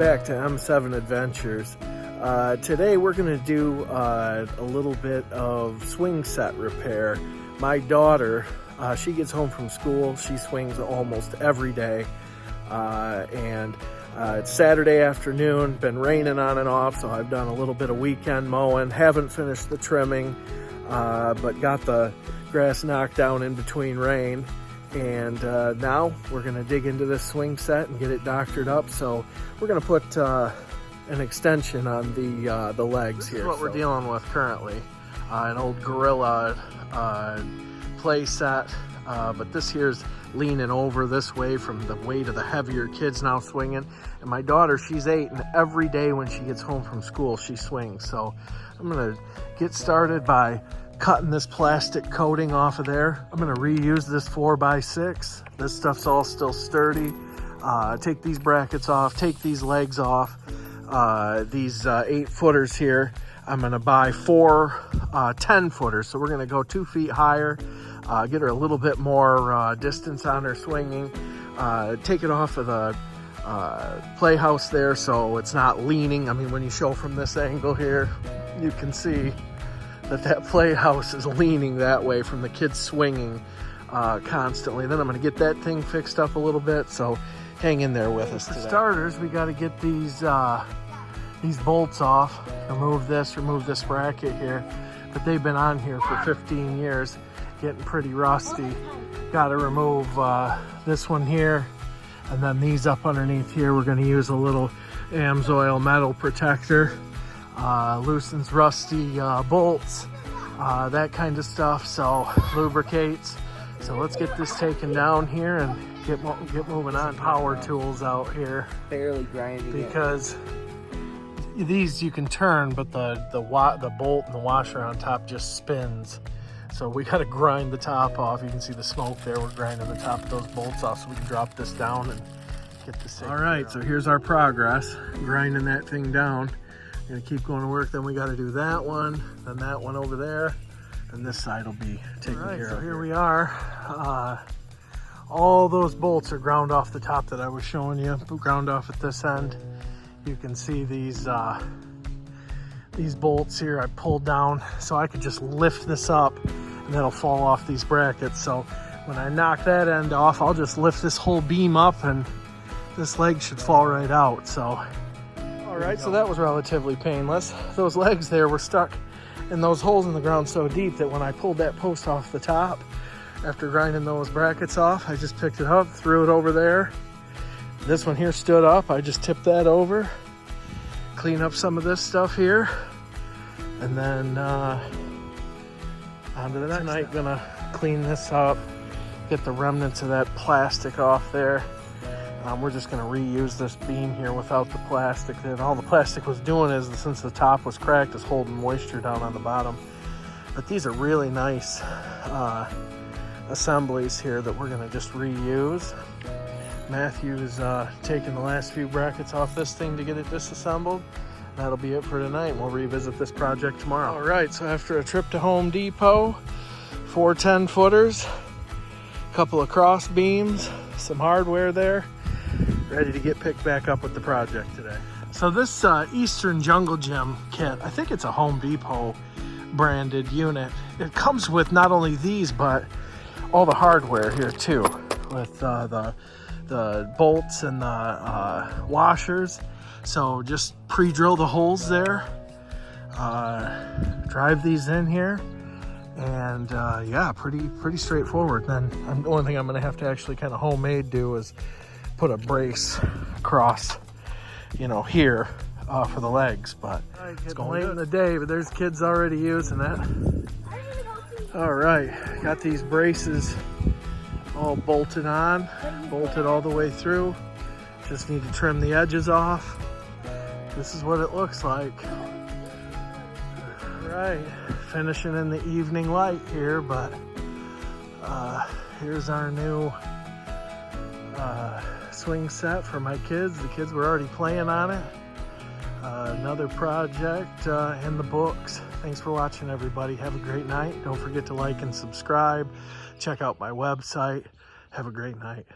back to M7 Adventures. Today we're going to do a little bit of swing set repair. My daughter, she gets home from school, she swings almost every day, and it's Saturday afternoon, been raining on and off, so I've done a little bit of weekend mowing, haven't finished the trimming, but got the grass knocked down in between rain. And now we're going to dig into this swing set and get it doctored up. So we're going to put an extension on the legs here. This is what we're dealing with currently. An old Gorilla play set, but this here's leaning over this way from the weight of the heavier kids now swinging. And my daughter, she's 8, and every day when she gets home from school, she swings. So I'm going to get started by cutting this plastic coating off of there. I'm going to reuse this 4x6. This stuff's all still sturdy. Take these brackets off, take these legs off. These 8-footers here, I'm going to buy 4 10-footers. So we're going to go 2 feet higher, get her a little bit more distance on her swinging. Take it off of the playhouse there so it's not leaning. I mean, when you show from this angle here, you can see that playhouse is leaning that way from the kids swinging constantly. Then I'm going to get that thing fixed up a little bit, so hang in there with us. For starters, we got to get these bolts off. Remove this bracket here, but they've been on here for 15 years, getting pretty rusty. Got to remove this one here, and then these up underneath here. We're going to use a little AMSOIL metal protector. Loosens rusty bolts, that kind of stuff, so lubricates. So let's get this taken down here and get moving on. Power tools out here, barely grinding because these you can turn, but the bolt and the washer on top just spins. So we got to grind the top off. You can see the smoke there. We're grinding the top of those bolts off so we can drop this down and get this taken. All right, so here's our progress, grinding that thing down. Gonna keep going to work. Then we got to do that one, then that one over there, and this side will be taken care of. So here we are. All those bolts are ground off the top that I was showing you, ground off at this end. You can see these bolts here I pulled down so I could just lift this up and that'll fall off these brackets. So when I knock that end off, I'll just lift this whole beam up and this leg should fall right out. So all right, so that was relatively painless. Those legs there were stuck in those holes in the ground so deep that when I pulled that post off the top, after grinding those brackets off, I just picked it up, threw it over there. This one here stood up. I just tipped that over, clean up some of this stuff here, and then onto the next. Tonight, gonna clean this up, get the remnants of that plastic off there. We're just going to reuse this beam here without the plastic. And all the plastic was doing is, since the top was cracked, is holding moisture down on the bottom. But these are really nice assemblies here that we're going to just reuse. Matthew's taking the last few brackets off this thing to get it disassembled. That'll be it for tonight. We'll revisit this project tomorrow. All right, so after a trip to Home Depot, 4 10-footers, a couple of cross beams, some hardware there, ready to get picked back up with the project today. So this Eastern Jungle Gym kit, I think it's a Home Depot branded unit. It comes with not only these, but all the hardware here too, with the bolts and the washers. So just pre-drill the holes there, drive these in here, and yeah, pretty straightforward. Then the only thing I'm going to have to actually kind of homemade do is put a brace across, here for the legs. But it's going late in the day, but there's kids already using it. All right, got these braces all bolted on, bolted all the way through. Just need to trim the edges off. This is what it looks like. All right, finishing in the evening light here, but here's our new swing set for my kids. The kids were already playing on it. Another project in the books. Thanks for watching, everybody. Have a great night. Don't forget to like and subscribe. Check out my website. Have a great night.